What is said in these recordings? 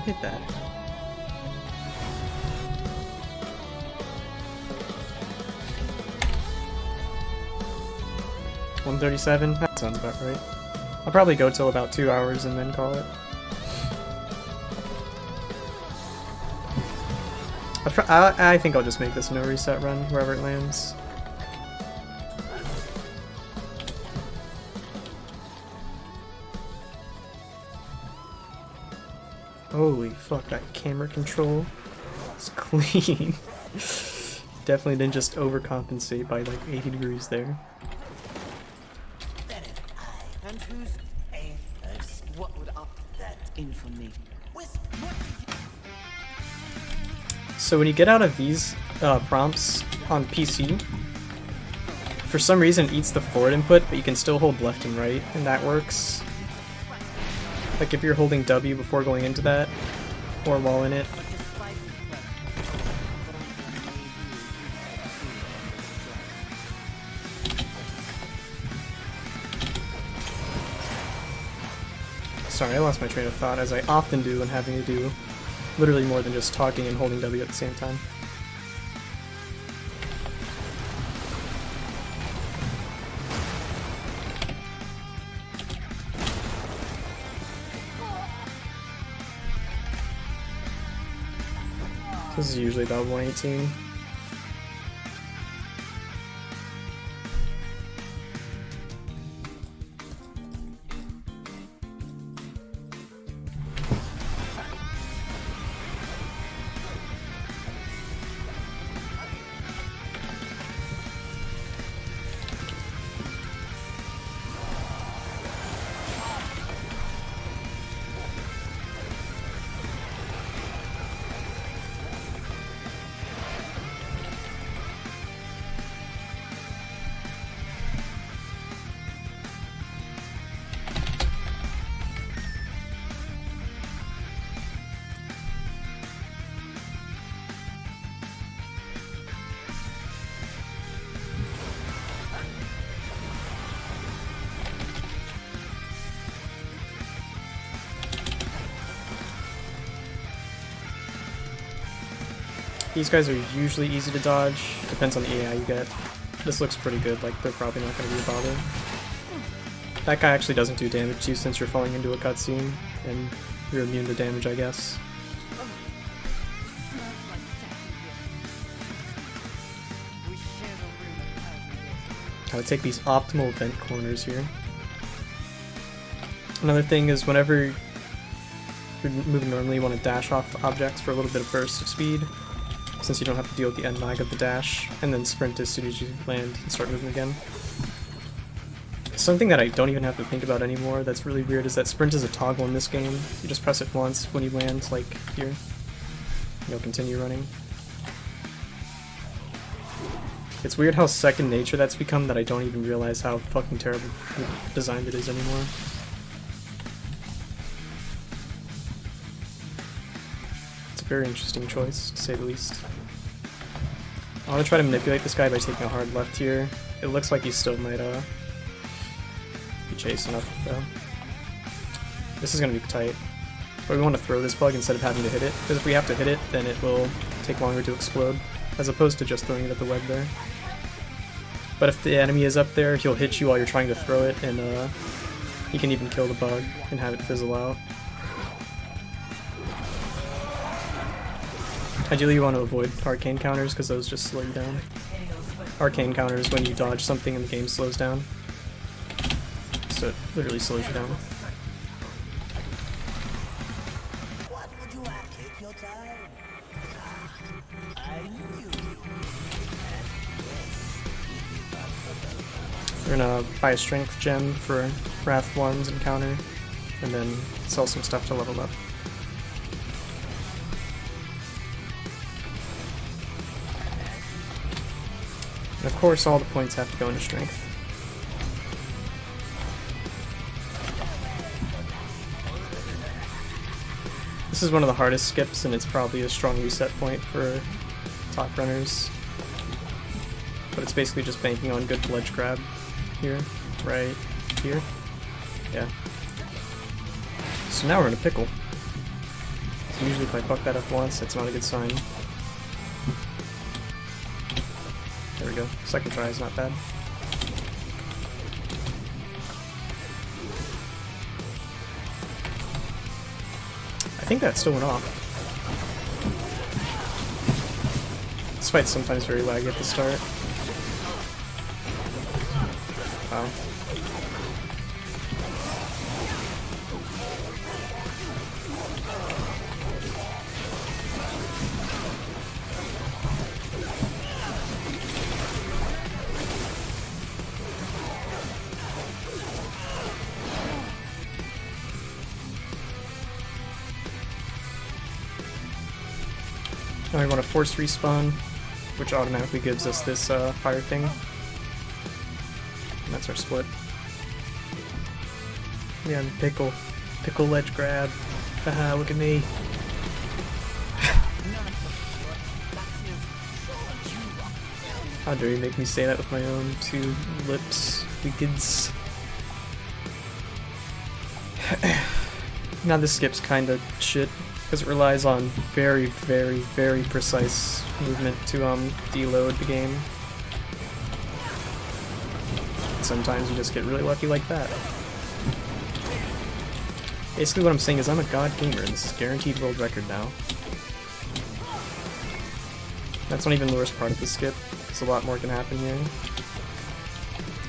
hit that. 137? That sounds about right. I'll probably go till about 2 hours and then call it. I think I'll just make this no reset run wherever it lands. Holy fuck, that camera control is clean. Definitely didn't just overcompensate by like 80 degrees there. And who's A-us? What would up that infamy? So when you get out of these prompts on PC, for some reason it eats the forward input, but you can still hold left and right, and that works. Like if you're holding W before going into that, or while in it. Sorry, I lost my train of thought, as I often do when having to do literally more than just talking and holding W at the same time. This is usually about 118. These guys are usually easy to dodge, depends on the AI you get. This looks pretty good, like they're probably not going to be a bother. That guy actually doesn't do damage to you since you're falling into a cutscene, and you're immune to damage, I guess. I would take these optimal vent corners here. Another thing is whenever you're moving normally, you want to dash off objects for a little bit of burst of speed, since you don't have to deal with the end lag of the dash, and then sprint as soon as you land and start moving again. Something that I don't even have to think about anymore that's really weird is that sprint is a toggle in this game. You just press it once when you land, like here, and you'll continue running. It's weird how second nature that's become that I don't even realize how fucking terrible designed it is anymore. Very interesting choice, to say the least. I want to try to manipulate this guy by taking a hard left here. It looks like he still might be chasing up though. This is going to be tight. But we want to throw this bug instead of having to hit it, because if we have to hit it, then it will take longer to explode, as opposed to just throwing it at the web there. But if the enemy is up there, he'll hit you while you're trying to throw it, and he can even kill the bug and have it fizzle out. Ideally you want to avoid arcane counters because those just slow you down. Arcane counters when you dodge something and the game slows down. So it literally slows you down. We're gonna buy a strength gem for Wrath 1s and counter, and then sell some stuff to level up. And of course, all the points have to go into strength. This is one of the hardest skips, and it's probably a strong reset point for top runners. But it's basically just banking on good ledge grab here, right here. Yeah. So now we're in a pickle. Usually if I fuck that up once, that's not a good sign. There we go. Second try is not bad. I think that still went off. This fight's sometimes very laggy at the start. Wow. Now we want to force respawn, which automatically gives us this fire thing. And that's our split. Yeah, pickle. Pickle ledge grab. Haha, look at me. How dare you make me say that with my own two lips, we kids. Now this skip's kinda shit, because it relies on very, very, very precise movement to deload the game. Sometimes you just get really lucky like that. Basically what I'm saying is I'm a god gamer and this is guaranteed world record now. That's not even the worst part of the skip, because a lot more can happen here.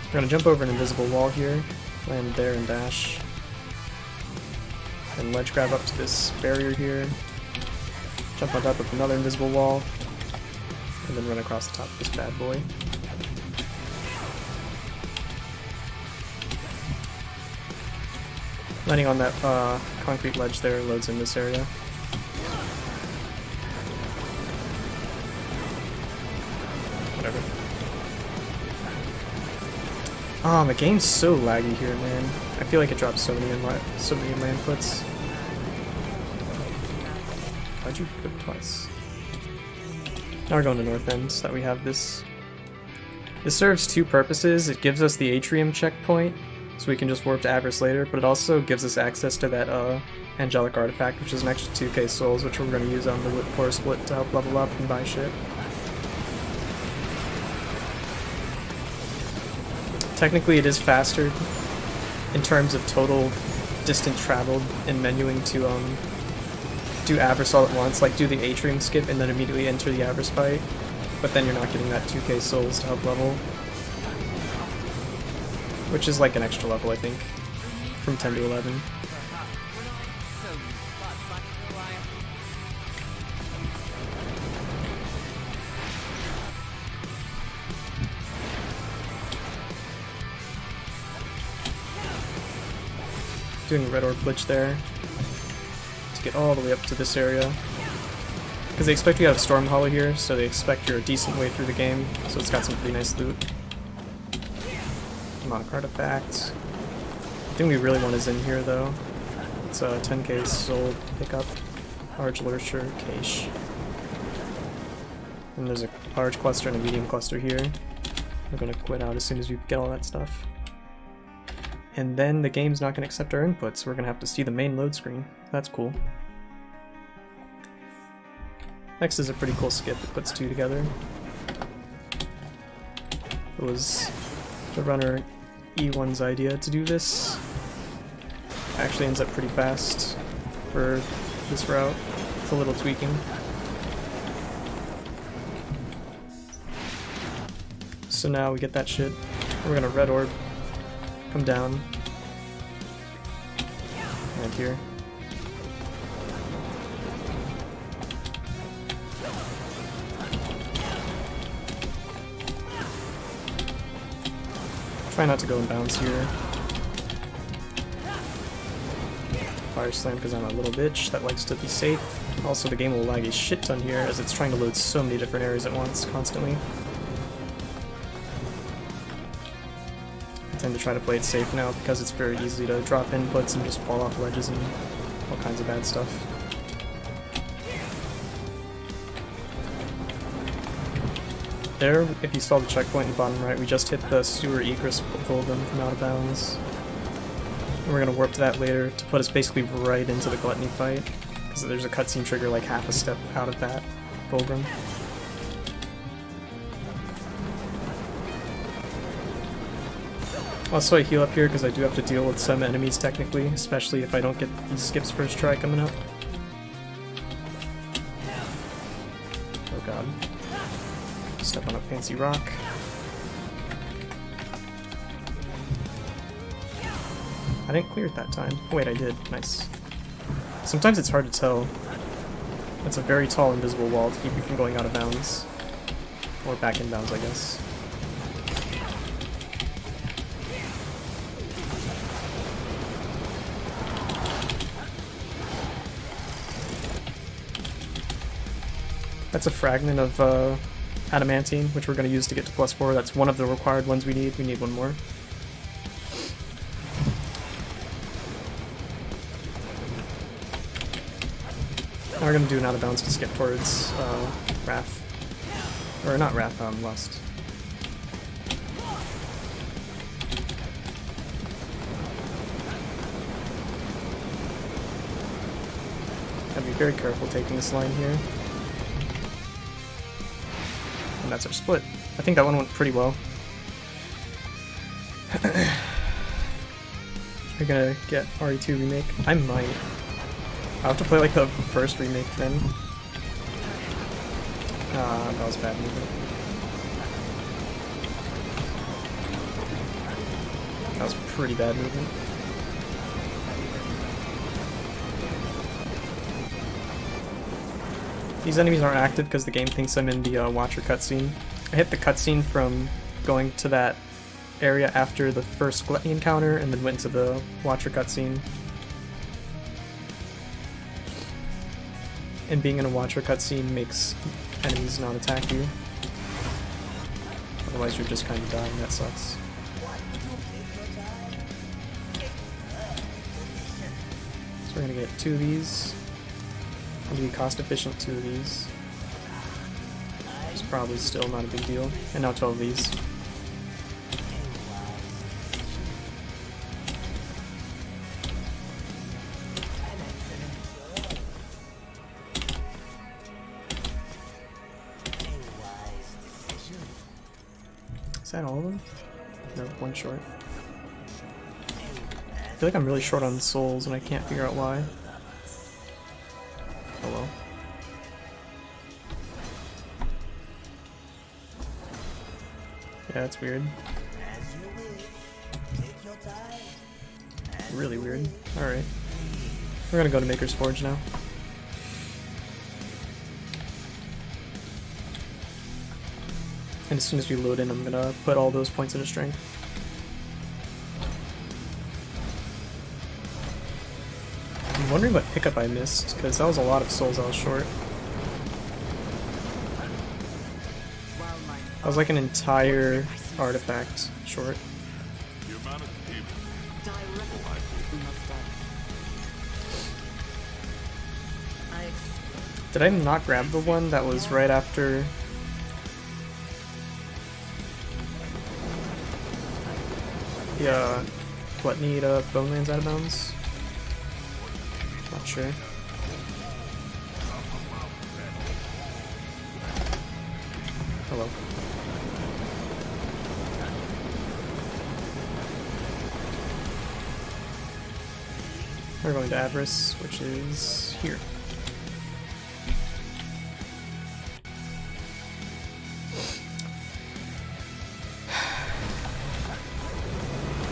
We're gonna jump over an invisible wall here, land there and dash. And ledge grab up to this barrier here, jump on top of another invisible wall, and then run across the top of this bad boy. Landing on that concrete ledge there loads in this area. Whatever. The game's so laggy here, man. I feel like it drops so many of my inputs. Why'd you put it twice? Now we're going to North End, so that we have this. This serves two purposes. It gives us the atrium checkpoint, so we can just warp to Avarice later, but it also gives us access to that angelic artifact, which is an extra 2k souls, which we're going to use on the core split to help level up and buy shit. Technically it is faster in terms of total distance traveled and menuing to do Avarice all at once, like do the atrium skip and then immediately enter the Avarice fight, but then you're not getting that 2k souls to help level. Which is like an extra level, I think, from 10 to 11. Doing a red orb glitch there to get all the way up to this area. Because they expect you to have Storm Hollow here, so they expect you're a decent way through the game, so it's got some pretty nice loot. Demonic artifact. The thing we really want is in here though. It's a 10k soul pickup. Large lurcher, cache. And there's a large cluster and a medium cluster here. We're gonna quit out as soon as we get all that stuff. And then the game's not gonna accept our inputs, so we're gonna have to see the main load screen. That's cool. Next is a pretty cool skip that puts two together. It was the runner E1's idea to do this. Actually ends up pretty fast for this route, with a little tweaking. So now we get that shit. We're gonna red orb, come down, and here. Try not to go in bounds here. Fire slam because I'm a little bitch that likes to be safe. Also, the game will lag a shit ton here as it's trying to load so many different areas at once, constantly. I tend to try to play it safe now because it's very easy to drop inputs and just fall off ledges and all kinds of bad stuff. There, if you saw the checkpoint in the bottom right, we just hit the sewer egress pulled them from out of bounds. And we're gonna warp to that later to put us basically right into the gluttony fight, because Because there's a cutscene trigger like half a step out of that fulcrum. Also, I heal up here because I do have to deal with some enemies technically, especially if I don't get these skips first try coming up. Oh god. Step on a fancy rock. I didn't clear it that time. Oh wait, I did. Nice. Sometimes it's hard to tell. It's a very tall invisible wall to keep you from going out of bounds. Or back in bounds, I guess. That's a fragment of adamantine, which we're going to use to get to +4. That's one of the required ones we need. We need one more. Now we're going to do an out of bounds to skip towards Wrath. Or not Wrath, Lust. Gotta be very careful taking this line here. And that's our split. I think that one went pretty well. We're gonna get RE2 remake. I might. I'll have to play like the first remake then. That was bad movement. That was pretty bad movement. These enemies aren't active because the game thinks I'm in the Watcher cutscene. I hit the cutscene from going to that area after the first Gluttony encounter and then went to the Watcher cutscene. And being in a Watcher cutscene makes enemies not attack you. Otherwise you're just kind of dying, that sucks. So we're gonna get 2 of these. To be cost efficient, 2 of these. It's probably still not a big deal. And now 12 of these. Is that all of them? No, one short. I feel like I'm really short on souls and I can't figure out why. Oh well. Yeah, that's weird. Really weird. Alright. We're gonna go to Maker's Forge now. And as soon as we load in, I'm gonna put all those points into strength. I'm wondering what pickup I missed, because that was a lot of souls I was short. That was like an entire artifact short. Did I not grab the one that was right after... the Gluttony to Bone Lands out of bounds? Not sure. Hello. We're going to Avarice, which is here.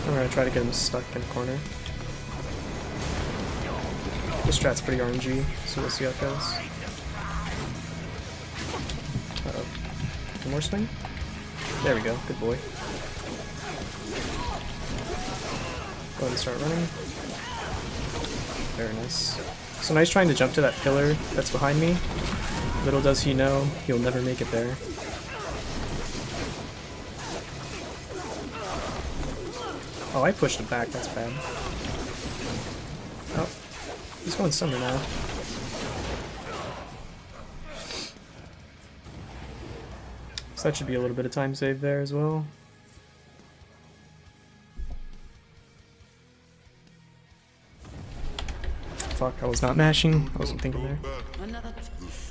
I'm gonna try to get him stuck in a corner. This strat's pretty RNG, so we'll see how it goes. Uh-oh. One more swing? There we go, good boy. Go ahead and start running. Very nice. So now he's trying to jump to that pillar that's behind me. Little does he know, he'll never make it there. Oh, I pushed him back, that's bad. Oh, he's going summer now. So that should be a little bit of time saved there as well. fuck, I was not mashing. I wasn't thinking there. Another.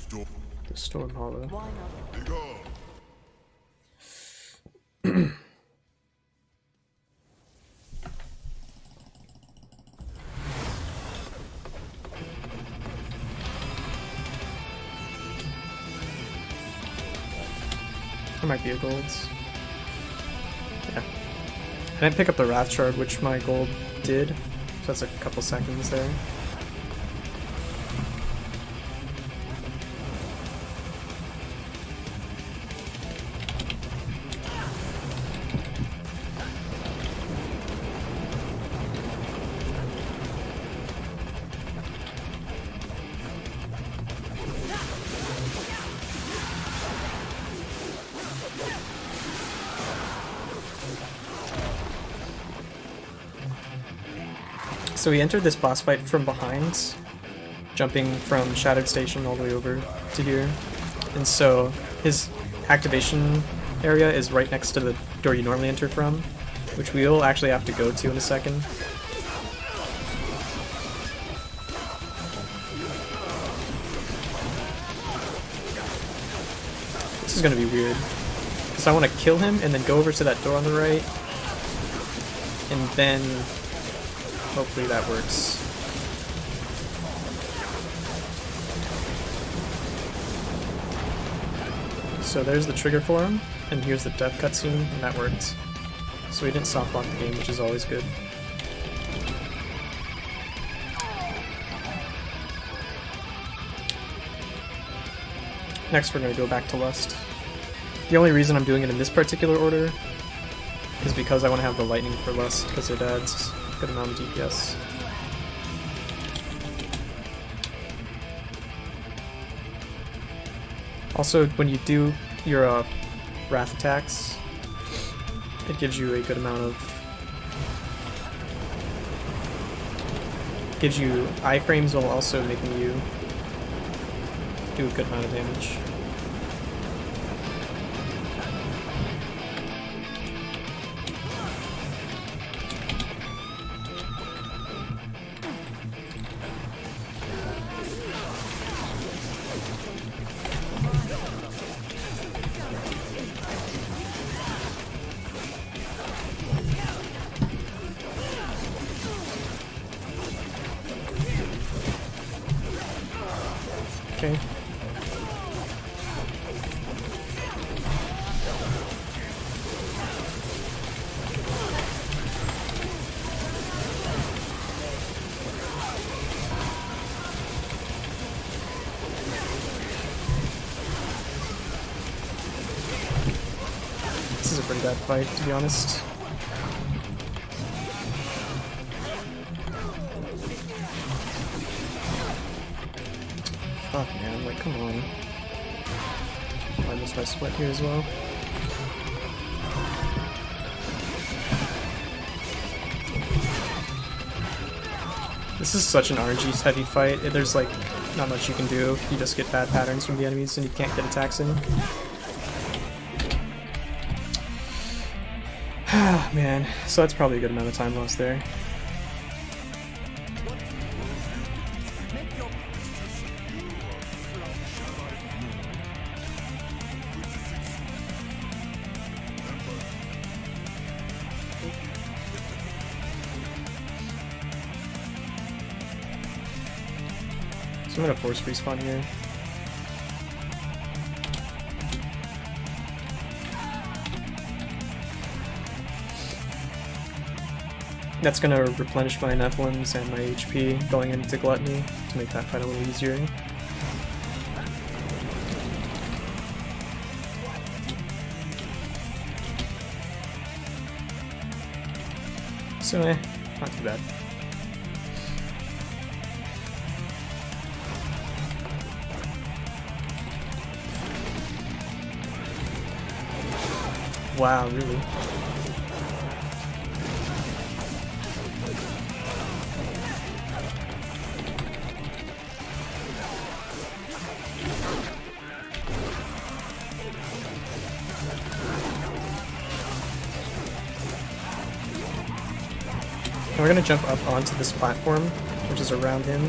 The Storm Hollow. Why not? There might be a golds. Yeah. I didn't pick up the Wrath Shard, which my gold did. So that's a couple seconds there. So we entered this boss fight from behind, jumping from Shadowed Station all the way over to here. And so his activation area is right next to the door you normally enter from, which we'll actually have to go to in a second. This is gonna be weird, because I want to kill him and then go over to that door on the right, and then hopefully that works. So there's the trigger for him, and here's the death cutscene, and that worked. So we didn't softlock the game, which is always good. Next we're going to go back to Lust. The only reason I'm doing it in this particular order is because I want to have the lightning for Lust, because it adds a good amount of DPS. Also, when you do your Wrath attacks, it gives you a good amount of... gives you iframes while also making you do a good amount of damage. Okay. This is a pretty bad fight, to be honest. Fuck, man, like, come on. I missed my sweat here as well. This is such an RNG heavy fight. There's, like, not much you can do. You just get bad patterns from the enemies and you can't get attacks in. Man, so that's probably a good amount of time lost there. So I'm gonna force respawn here. That's gonna replenish my Nephilims and my HP going into Gluttony to make that fight a little easier. So not too bad. Wow, really? And we're gonna jump up onto this platform, which is around him.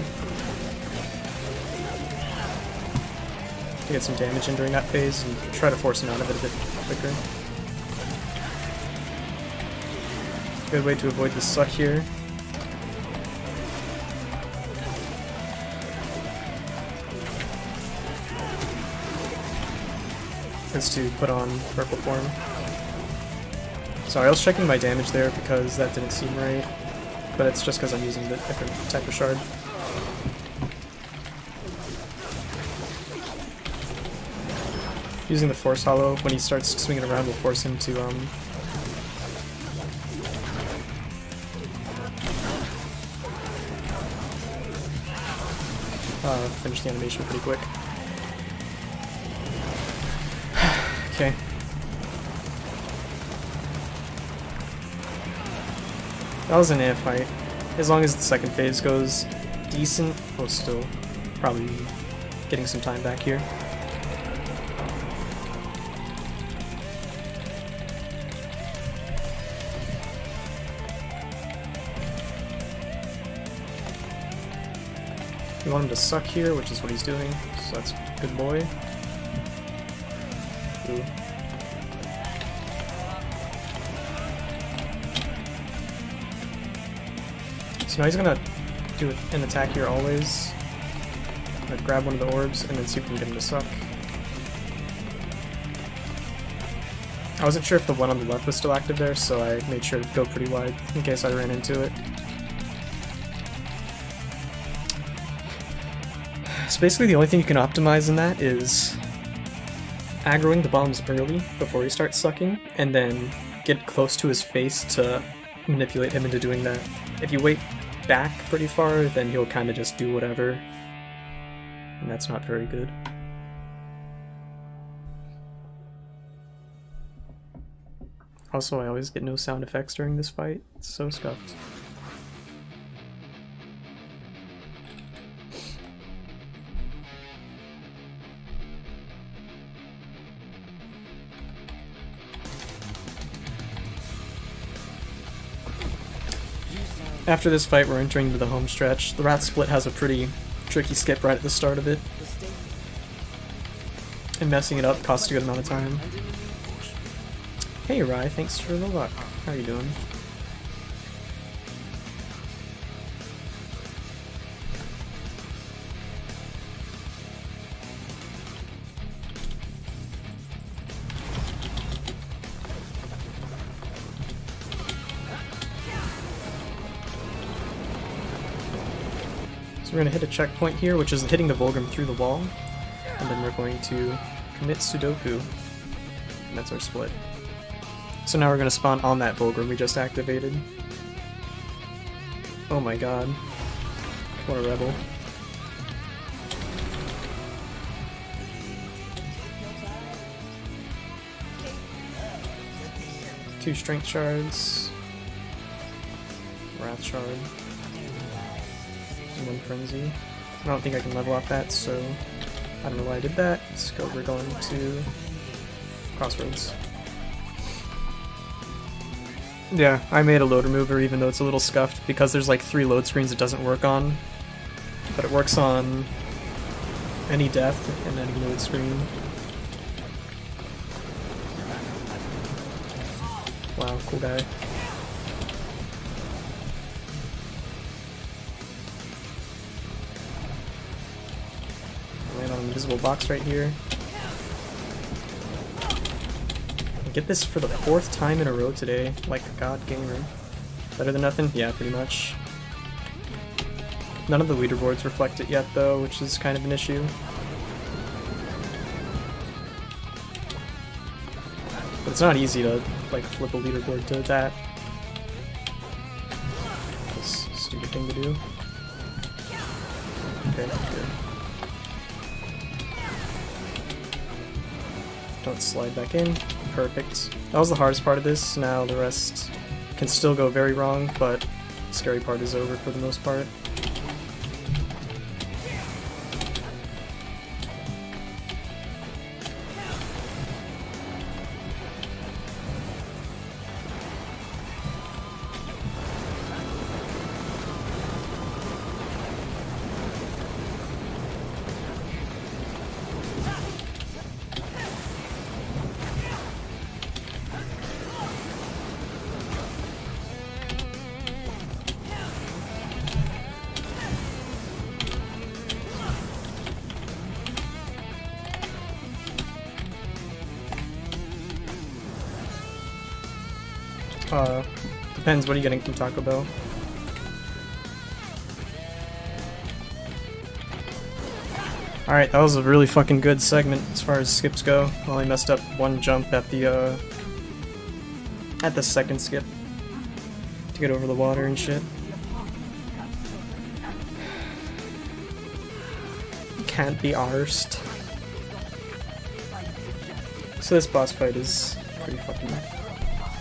to get some damage in during that phase and try to force him out of it a bit quicker. Good way to avoid the suck here. Is to put on purple form. Sorry, I was checking my damage there because that didn't seem right, but it's just because I'm using the different type of shard. Using the Force Hollow, when he starts swinging around, will force him to finish the animation pretty quick. Okay. That was an ant fight. As long as the second phase goes decent, we'll still probably be getting some time back here. We want him to suck here, which is what he's doing, so that's a good boy. Ooh. So now he's gonna do an attack here always. I'm gonna grab one of the orbs and then see if we can get him to suck. I wasn't sure if the one on the left was still active there, so I made sure to go pretty wide in case I ran into it. So basically the only thing you can optimize in that is aggroing the bombs early before he starts sucking, and then get close to his face to manipulate him into doing that. If you wait back pretty far, then he'll kind of just do whatever, and that's not very good. Also, I always get no sound effects during this fight. It's so scuffed. After this fight, we're entering into the home stretch. The Rat Split has a pretty tricky skip right at the start of it, and messing it up costs a good amount of time. Hey Rai, thanks for the luck. How are you doing? So we're going to hit a checkpoint here, which is hitting the Vulgrim through the wall, and then we're going to commit Sudoku, and that's our split. So now we're going to spawn on that Vulgrim we just activated. Oh my god. What a rebel. Two strength shards. Wrath shard. And one frenzy. I don't think I can level off that, so I don't know why I did that. Let's go, we're going to Crossroads. Yeah, I made a load remover even though it's a little scuffed because there's like 3 load screens it doesn't work on. But it works on any death and any load screen. Wow, cool guy. Land on an invisible box right here. Get this for the 4th time in a row today, like a god gamer. Better than nothing? Yeah, pretty much. None of the leaderboards reflect it yet though, which is kind of an issue. But it's not easy to like flip a leaderboard to that. That's a stupid thing to do. Okay, good. Don't slide back in. Perfect. That was the hardest part of this. Now the rest can still go very wrong, but the scary part is over for the most part. Depends, what are you getting from Taco Bell? Alright, that was a really fucking good segment as far as skips go. Only messed up one jump at the second skip to get over the water and shit. Can't be arsed. So this boss fight is pretty fucking...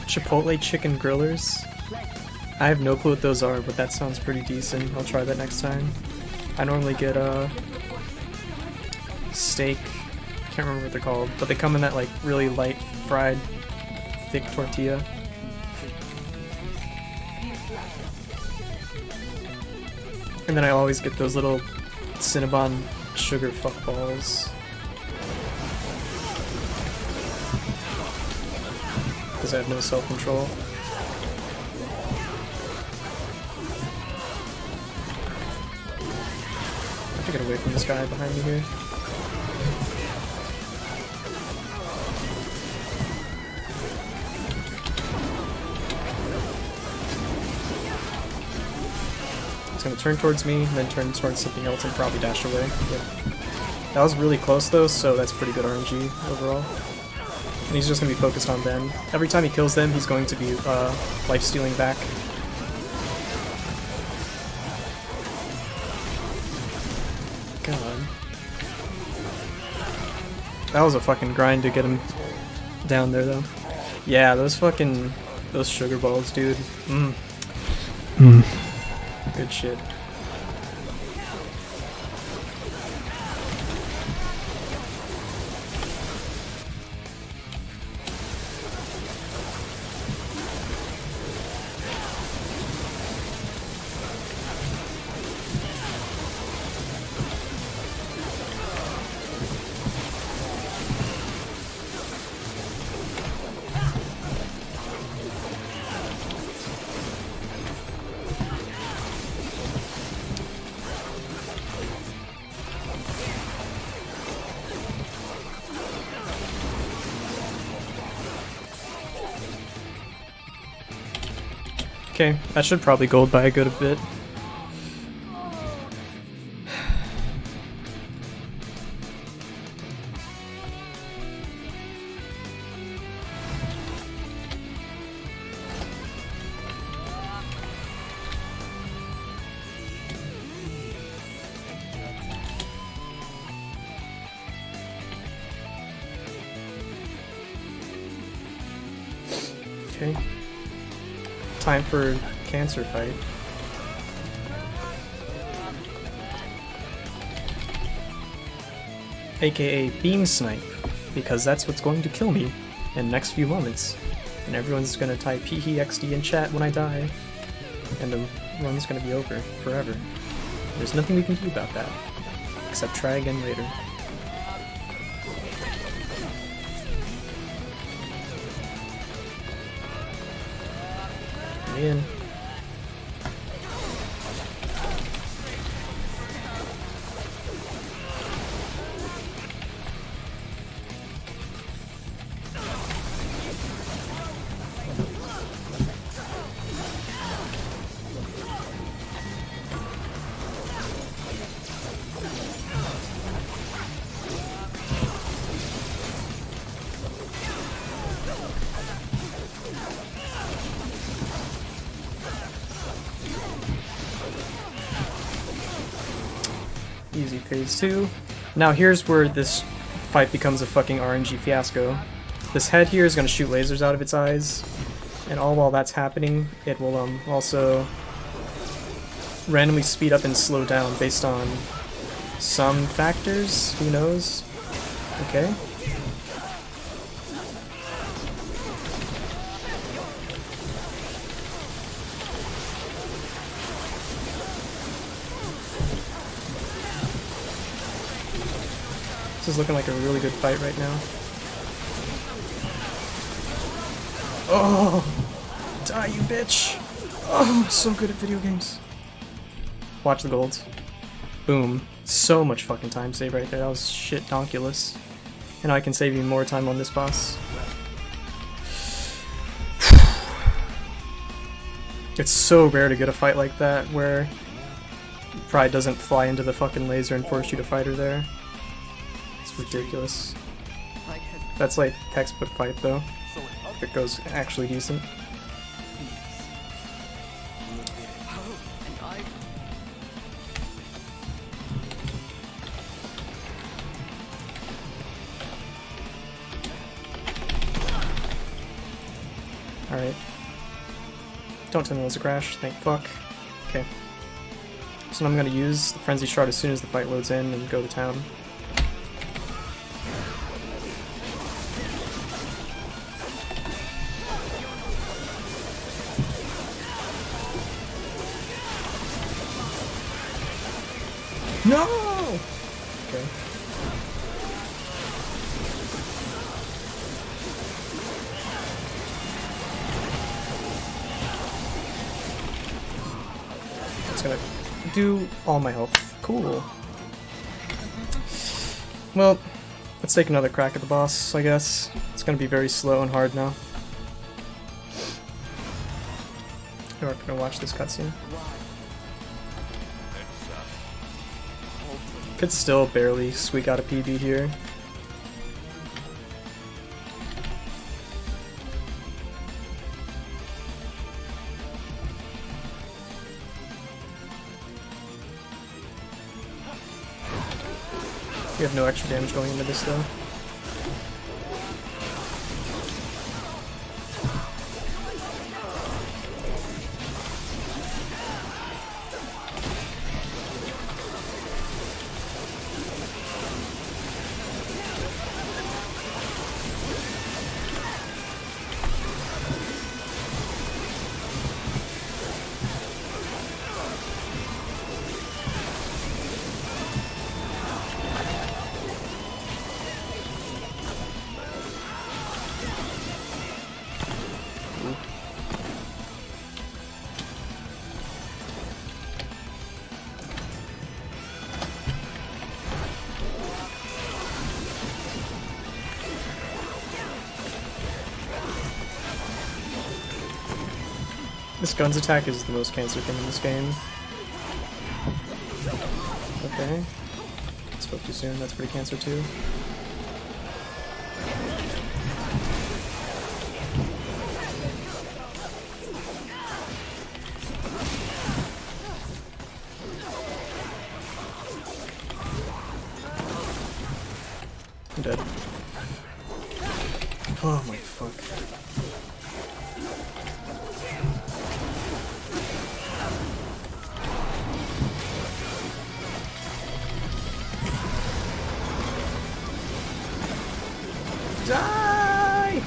Chipotle chicken grillers? I have no clue what those are, but that sounds pretty decent. I'll try that next time. I normally get steak, can't remember what they're called, but they come in that like really light fried thick tortilla. And then I always get those little Cinnabon sugar fuck balls. Because I have no self-control. I have to get away from this guy behind me here. He's gonna turn towards me, then turn towards something else and probably dash away. Yep. That was really close though, so that's pretty good RNG overall. And he's just going to be focused on them. Every time he kills them, he's going to be life-stealing back. God. That was a fucking grind to get him down there, though. Yeah, those sugar balls, dude. Good shit. Okay, that should probably gold by a good bit. Okay. Time for cancer fight. AKA beam snipe, because that's what's going to kill me in the next few moments. And everyone's gonna type PHXD in chat when I die. And the run's gonna be over forever. There's nothing we can do about that. Except try again later. In. Easy phase 2. Now here's where this fight becomes a fucking RNG fiasco. This head here is going to shoot lasers out of its eyes, and all while that's happening, it will also randomly speed up and slow down based on some factors, who knows? Okay. This is looking like a really good fight right now. Oh! Die, you bitch! Oh, I'm so good at video games. Watch the golds. Boom. So much fucking time save right there. That was shit donkulous. And I can save even more time on this boss. It's so rare to get a fight like that where Pride doesn't fly into the fucking laser and force you to fight her there. It's ridiculous. That's like textbook fight though, if it goes actually decent. Alright. Don't tell me there's a crash, thank fuck. Okay. So now I'm gonna use the Frenzy Shard as soon as the fight loads in and go to town. No! Okay. It's gonna do all my health. Cool. Well, let's take another crack at the boss, I guess. It's gonna be very slow and hard now. We're gonna watch this cutscene. Could still barely squeak out a PB here. We have no extra damage going into this though. This gun's attack is the most cancer thing in this game. Okay. Spoke too soon, that's pretty cancer too. I'm dead. Oh my fuck. Die!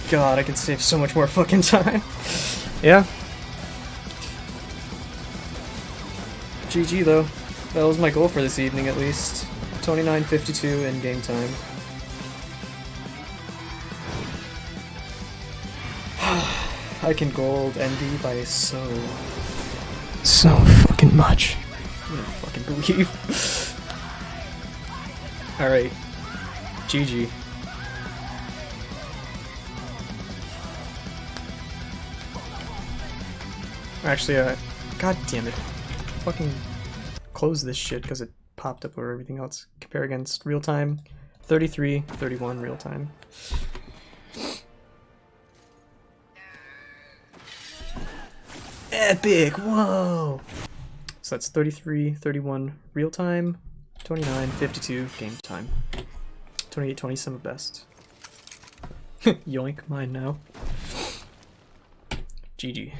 God, I could save so much more fucking time. Yeah. GG though. That was my goal for this evening at least. 29:52 in game time. I can gold Envy by so fucking much. I don't fucking believe. Alright. GG. Actually, god damn it. Fucking close this shit because it popped up over everything else. Compare against real time. 33, 31 real time. Epic! Whoa! So that's 33, 31 real time, 29, 52 game time. 28, 20 sum of best. Yoink, mine now. GG.